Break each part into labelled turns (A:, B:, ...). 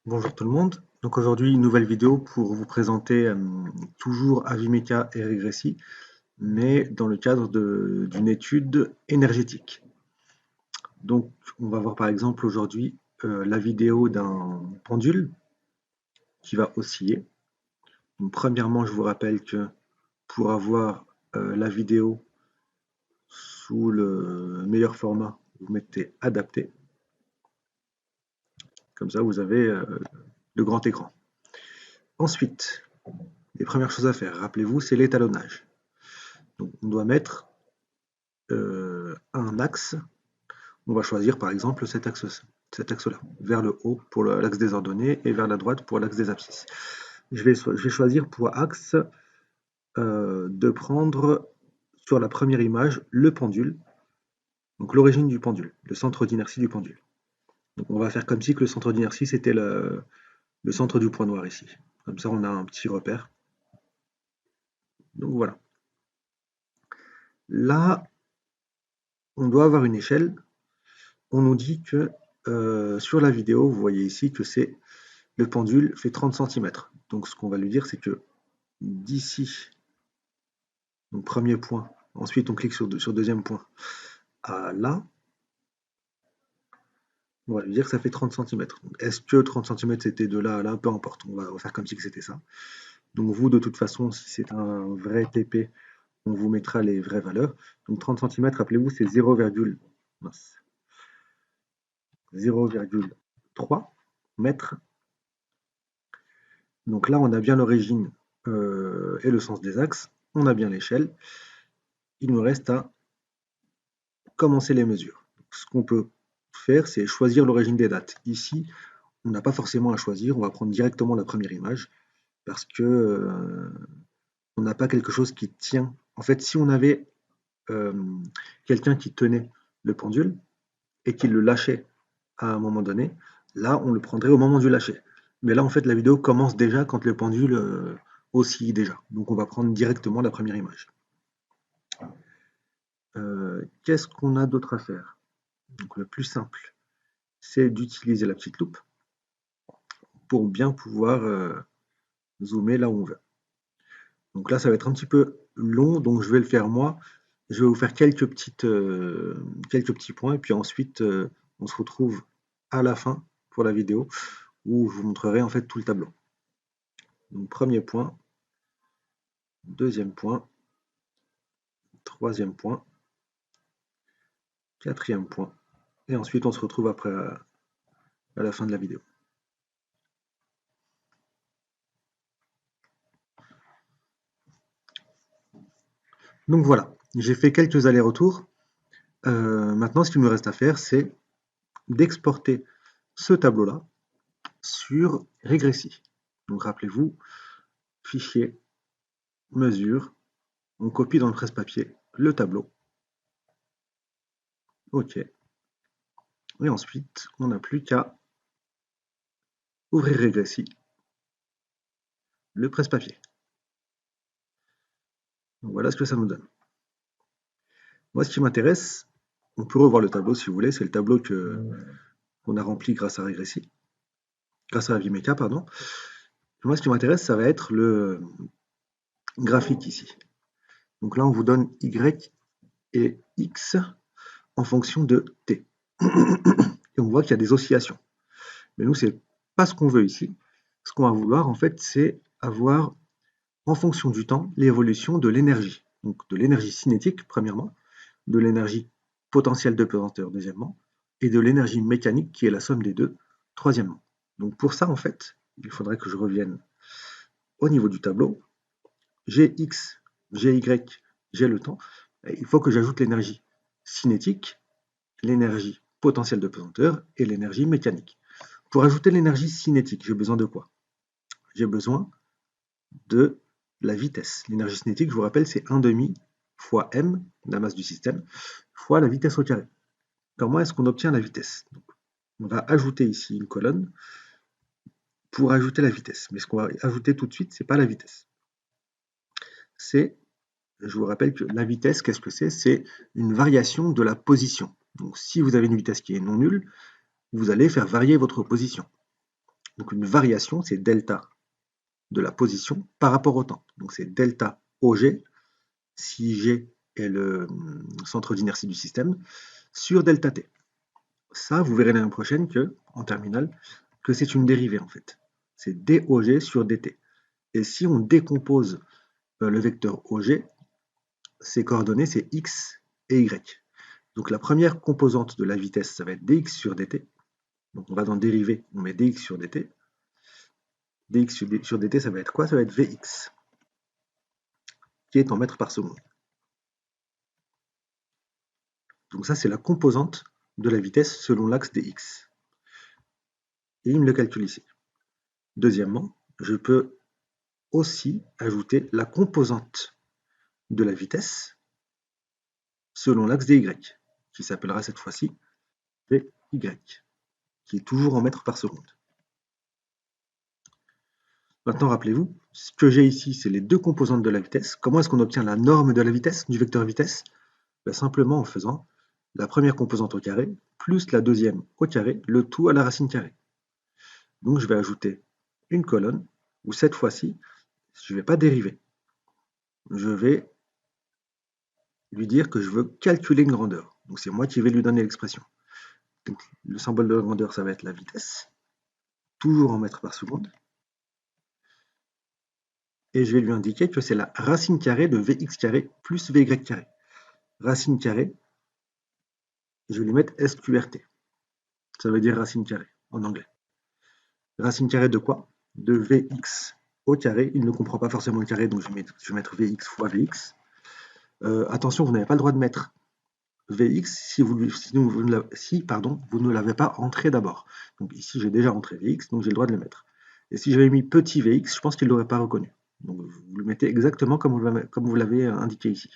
A: Bonjour tout le monde. Donc aujourd'hui, une nouvelle vidéo pour vous présenter toujours Avimeca et Régressi, mais dans le cadre d'une étude énergétique. Donc on va voir par exemple aujourd'hui la vidéo d'un pendule qui va osciller. Donc, premièrement, je vous rappelle que pour avoir la vidéo sous le meilleur format, vous mettez adapté. Comme ça, vous avez le grand écran. Ensuite, les premières choses à faire, rappelez-vous, c'est l'étalonnage. Donc, on doit mettre un axe. On va choisir par exemple cet axe-là, vers le haut pour l'axe des ordonnées et vers la droite pour l'axe des abscisses. Je vais choisir pour axe de prendre sur la première image le pendule, donc l'origine du pendule, le centre d'inertie du pendule. Donc on va faire comme si que le centre d'inertie c'était le centre du point noir ici. Comme ça on a un petit repère. Donc voilà. Là, on doit avoir une échelle. On nous dit que sur la vidéo, vous voyez ici que c'est le pendule fait 30 centimètres. Donc ce qu'on va lui dire, c'est que d'ici, donc premier point, ensuite on clique sur deuxième point, à là, on va lui dire que ça fait 30 centimètres. Est-ce que 30 centimètres c'était de là à là? Peu importe, on va faire comme si c'était ça. Donc vous, de toute façon, si c'est un vrai TP, on vous mettra les vraies valeurs. Donc 30 centimètres, rappelez-vous, c'est 0,3 mètres. Donc là, on a bien l'origine et le sens des axes, on a bien l'échelle. Il nous reste à commencer les mesures. Ce qu'on peut faire, c'est choisir l'origine des dates. Ici, on n'a pas forcément à choisir, on va prendre directement la première image parce que on n'a pas quelque chose qui tient. En fait, si on avait euh, quelqu'un qui tenait le pendule et qui le lâchait à un moment donné, là, on le prendrait au moment du lâcher. Mais là, en fait, la vidéo commence déjà quand le pendule oscille déjà. Donc, on va prendre directement la première image. Qu'est-ce qu'on a d'autre à faire? Donc, le plus simple, c'est d'utiliser la petite loupe pour bien pouvoir zoomer là où on veut. Donc là, ça va être un petit peu long, donc je vais le faire moi. Je vais vous faire quelques petits points, et puis ensuite, on se retrouve à la fin pour la vidéo, où je vous montrerai en fait tout le tableau. Donc premier point, deuxième point, troisième point, quatrième point, et ensuite on se retrouve après à la fin de la vidéo. Donc voilà, j'ai fait quelques allers-retours. Maintenant, ce qu'il me reste à faire, c'est d'exporter ce tableau-là sur Régressi. Donc rappelez-vous, fichier, mesure, on copie dans le presse-papier le tableau. OK. Et ensuite, on n'a plus qu'à ouvrir Régressi, le presse-papier. Donc voilà ce que ça nous donne. Moi, ce qui m'intéresse, on peut revoir le tableau si vous voulez, c'est le tableau qu'on a rempli grâce à Régressi, grâce à Vimeca, pardon. Moi, ce qui m'intéresse, ça va être le graphique ici. Donc là, on vous donne Y et X en fonction de T. Et on voit qu'il y a des oscillations. Mais nous, c'est pas ce qu'on veut ici. Ce qu'on va vouloir, en fait, c'est avoir, en fonction du temps, l'évolution de l'énergie. Donc de l'énergie cinétique, premièrement, de l'énergie potentielle de pesanteur, deuxièmement, et de l'énergie mécanique, qui est la somme des deux, troisièmement. Donc pour ça, en fait, il faudrait que je revienne au niveau du tableau. J'ai X, j'ai Y, j'ai le temps. Il faut que j'ajoute l'énergie cinétique, l'énergie potentielle de pesanteur et l'énergie mécanique. Pour ajouter l'énergie cinétique, j'ai besoin de quoi? J'ai besoin de la vitesse. L'énergie cinétique, je vous rappelle, c'est 1,5 fois m, la masse du système, fois la vitesse au carré. Comment est-ce qu'on obtient la vitesse? Donc, on va ajouter ici une colonne pour ajouter la vitesse. Mais ce qu'on va ajouter tout de suite, ce n'est pas la vitesse. C'est, je vous rappelle que la vitesse, qu'est-ce que c'est? C'est une variation de la position. Donc si vous avez une vitesse qui est non nulle, vous allez faire varier votre position. Donc une variation, c'est delta de la position par rapport au temps. Donc c'est delta OG, si G est le centre d'inertie du système, sur delta T. Ça, vous verrez l'année prochaine en terminale, que c'est une dérivée en fait. C'est dOG sur dt. Et si on décompose le vecteur OG, ses coordonnées, c'est x et y. Donc la première composante de la vitesse, ça va être dx sur dt. Donc on va dans dérivée, on met dx sur dt. Dx sur dt, ça va être quoi? Ça va être Vx, qui est en mètres par seconde. Donc ça, c'est la composante de la vitesse selon l'axe dx. Et il me le calcule ici. Deuxièmement, je peux aussi ajouter la composante de la vitesse selon l'axe dy, qui s'appellera cette fois-ci Vy, qui est toujours en mètres par seconde. Maintenant, rappelez-vous, ce que j'ai ici, c'est les deux composantes de la vitesse. Comment est-ce qu'on obtient la norme de la vitesse, du vecteur vitesse? Simplement en faisant la première composante au carré, plus la deuxième au carré, le tout à la racine carrée. Donc je vais ajouter une colonne, où cette fois-ci, je ne vais pas dériver. Je vais lui dire que je veux calculer une grandeur. Donc c'est moi qui vais lui donner l'expression. Donc le symbole de la grandeur, ça va être la vitesse, toujours en mètres par seconde. Et je vais lui indiquer que c'est la racine carrée de Vx carré plus Vy carré. Racine carrée, je vais lui mettre SQRT. Ça veut dire racine carrée en anglais. Racine carrée de quoi? De Vx au carré. Il ne comprend pas forcément le carré, donc je vais mettre Vx fois Vx. Attention, vous n'avez pas le droit de mettre Vx si vous ne l'avez pas entré d'abord. Donc ici, j'ai déjà entré Vx, donc j'ai le droit de le mettre. Et si j'avais mis petit Vx, je pense qu'il ne l'aurait pas reconnu. Donc vous le mettez exactement comme vous l'avez indiqué ici.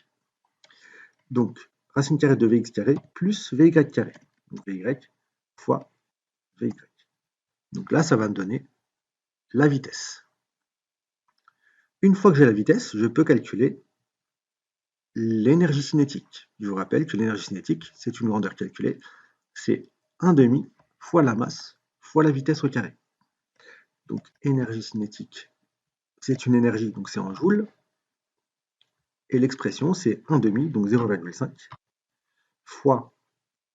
A: Donc, racine carrée de Vx carré plus Vy carré. Donc Vy fois Vy. Donc là, ça va me donner la vitesse. Une fois que j'ai la vitesse, je peux calculer l'énergie cinétique. Je vous rappelle que l'énergie cinétique, c'est une grandeur calculée. C'est 1/2 fois la masse fois la vitesse au carré. Donc énergie cinétique, c'est une énergie, donc c'est en joules. Et l'expression, c'est 1/2, donc 0,5, fois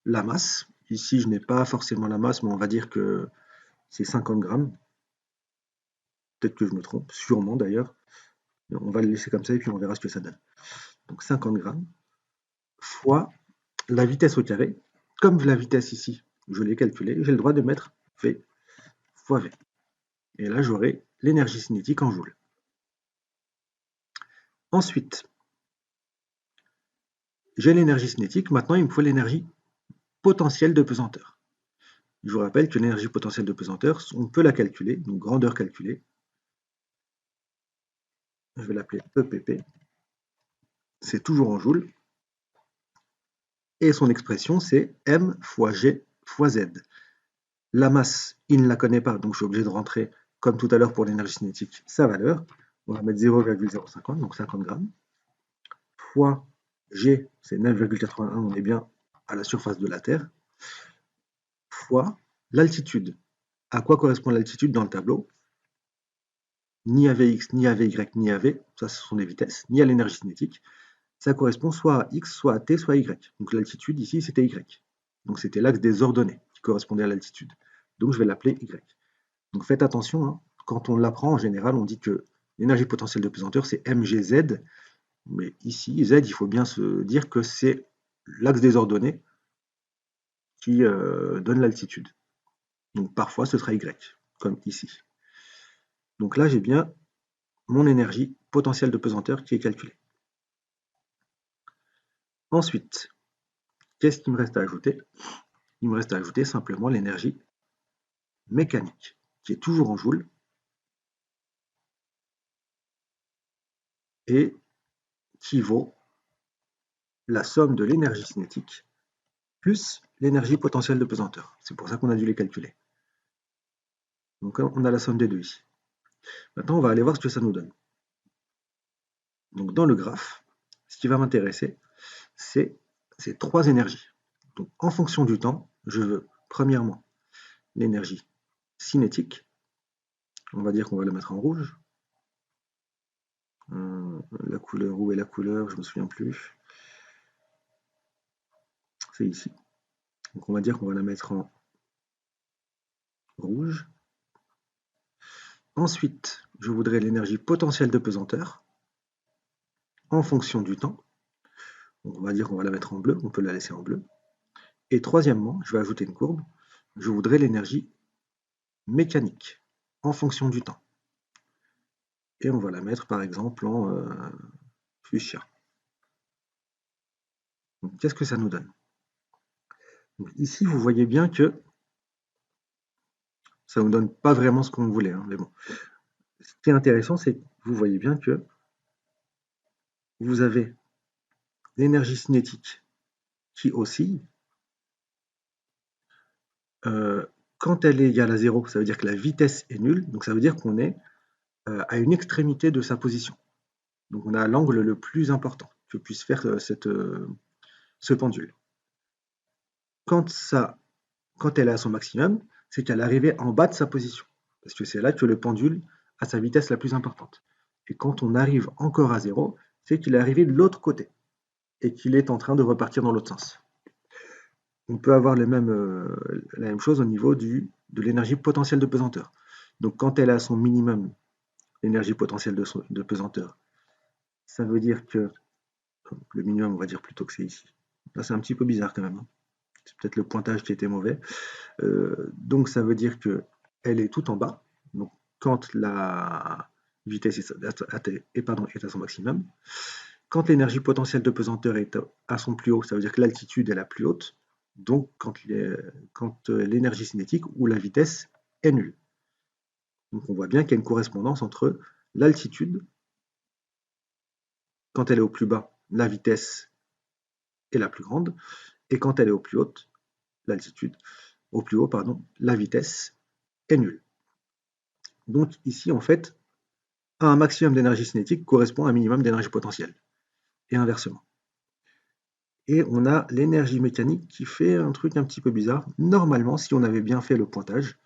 A: la masse. Ici, je n'ai pas forcément la masse, mais on va dire que c'est 50 grammes. Peut-être que je me trompe, sûrement d'ailleurs. On va le laisser comme ça et puis on verra ce que ça donne. Donc 50 grammes fois la vitesse au carré. Comme la vitesse ici, je l'ai calculée, j'ai le droit de mettre V fois V. Et là, j'aurai l'énergie cinétique en joules. Ensuite, j'ai l'énergie cinétique. Maintenant, il me faut l'énergie potentielle de pesanteur. Je vous rappelle que l'énergie potentielle de pesanteur, on peut la calculer, donc grandeur calculée. Je vais l'appeler EPP. C'est toujours en joules. Et son expression, c'est M fois G fois Z. La masse, il ne la connaît pas, donc je suis obligé de rentrer, comme tout à l'heure pour l'énergie cinétique, sa valeur. On va mettre 0,050, donc 50 grammes, fois G, c'est 9,81, on est bien à la surface de la Terre, fois l'altitude. À quoi correspond l'altitude dans le tableau? Ni à Vx, ni à Vy, ni à V, ça ce sont des vitesses, ni à l'énergie cinétique. Ça correspond soit à x, soit à t, soit à y. Donc l'altitude ici, c'était y. Donc c'était l'axe des ordonnées qui correspondait à l'altitude. Donc je vais l'appeler y. Donc faites attention, hein. Quand on l'apprend, en général, on dit que l'énergie potentielle de pesanteur, c'est mgz. Mais ici, z, il faut bien se dire que c'est l'axe des ordonnées qui donne l'altitude. Donc parfois, ce sera y, comme ici. Donc là, j'ai bien mon énergie potentielle de pesanteur qui est calculée. Ensuite, qu'est-ce qu'il me reste à ajouter? Il me reste à ajouter simplement l'énergie mécanique, qui est toujours en joules, et qui vaut la somme de l'énergie cinétique plus l'énergie potentielle de pesanteur. C'est pour ça qu'on a dû les calculer. Donc on a la somme des deux ici. Maintenant, on va aller voir ce que ça nous donne. Donc dans le graphe, ce qui va m'intéresser, c'est ces trois énergies. Donc en fonction du temps, je veux premièrement l'énergie cinétique, On va dire qu'on va le mettre en rouge. La couleur, où est la couleur? Je me souviens plus. C'est ici. Donc on va dire qu'on va la mettre en rouge. Ensuite, je voudrais l'énergie potentielle de pesanteur en fonction du temps. Donc on va dire qu'on va la mettre en bleu, on peut la laisser en bleu. Et troisièmement, je vais ajouter une courbe. Je voudrais l'énergie mécanique en fonction du temps. Et on va la mettre par exemple en fuchsia. Qu'est-ce que ça nous donne? Donc, ici, vous voyez bien que ça ne nous donne pas vraiment ce qu'on voulait. Hein, mais bon. Ce qui est intéressant, c'est que vous voyez bien que vous avez l'énergie cinétique qui oscille. Quand elle est égale à 0, ça veut dire que la vitesse est nulle. Donc ça veut dire qu'on est à une extrémité de sa position. Donc on a l'angle le plus important que puisse faire ce pendule. Quand elle est à son maximum, c'est qu'elle est arrivée en bas de sa position. Parce que c'est là que le pendule a sa vitesse la plus importante. Et quand on arrive encore à 0, c'est qu'il est arrivé de l'autre côté et qu'il est en train de repartir dans l'autre sens. On peut avoir la même chose au niveau de l'énergie potentielle de pesanteur. Donc quand elle est à son minimum, l'énergie potentielle de pesanteur, ça veut dire que le minimum, on va dire plutôt que c'est ici. Là, c'est un petit peu bizarre quand même. Hein. C'est peut-être le pointage qui était mauvais. Donc ça veut dire qu'elle est tout en bas. Donc quand la vitesse est à son maximum. Quand l'énergie potentielle de pesanteur est à son plus haut, ça veut dire que l'altitude est la plus haute. Donc quand l'énergie cinétique ou la vitesse est nulle. Donc on voit bien qu'il y a une correspondance entre l'altitude, quand elle est au plus bas, la vitesse est la plus grande, et quand elle est au plus haute, l'altitude, au plus haut, pardon, la vitesse est nulle. Donc ici, en fait, un maximum d'énergie cinétique correspond à un minimum d'énergie potentielle, et inversement. Et on a l'énergie mécanique qui fait un truc un petit peu bizarre. Normalement, si on avait bien fait le pointage,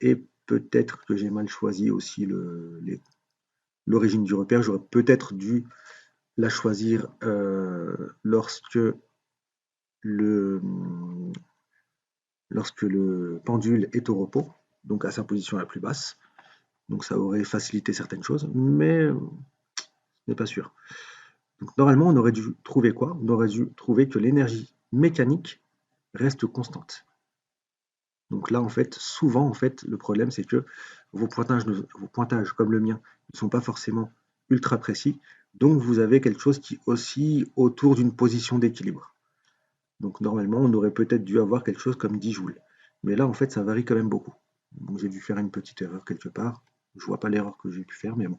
A: et peut-être que j'ai mal choisi aussi l'origine du repère, j'aurais peut-être dû la choisir lorsque le, pendule est au repos, donc à sa position la plus basse. Donc ça aurait facilité certaines choses, mais ce n'est pas sûr. Donc normalement, on aurait dû trouver quoi? On aurait dû trouver que l'énergie mécanique reste constante. Donc là, en fait, souvent, en fait, le problème, c'est que vos pointages comme le mien ne sont pas forcément ultra précis. Donc vous avez quelque chose qui oscille autour d'une position d'équilibre. Donc normalement, on aurait peut-être dû avoir quelque chose comme 10 joules. Mais là, en fait, ça varie quand même beaucoup. Donc j'ai dû faire une petite erreur quelque part. Je vois pas l'erreur que j'ai pu faire, mais bon.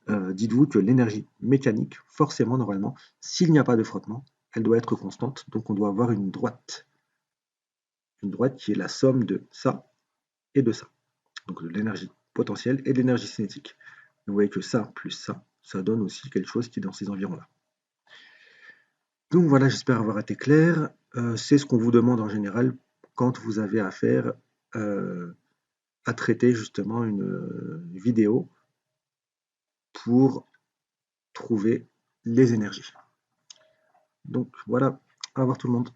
A: Dites-vous que l'énergie mécanique, forcément, normalement, s'il n'y a pas de frottement, elle doit être constante. Donc on doit avoir une droite. Une droite qui est la somme de ça et de ça. Donc de l'énergie potentielle et de l'énergie cinétique. Vous voyez que ça plus ça donne aussi quelque chose qui est dans ces environs-là. Donc voilà, j'espère avoir été clair. C'est ce qu'on vous demande en général quand vous avez affaire à traiter justement une vidéo pour trouver les énergies. Donc voilà, au revoir tout le monde.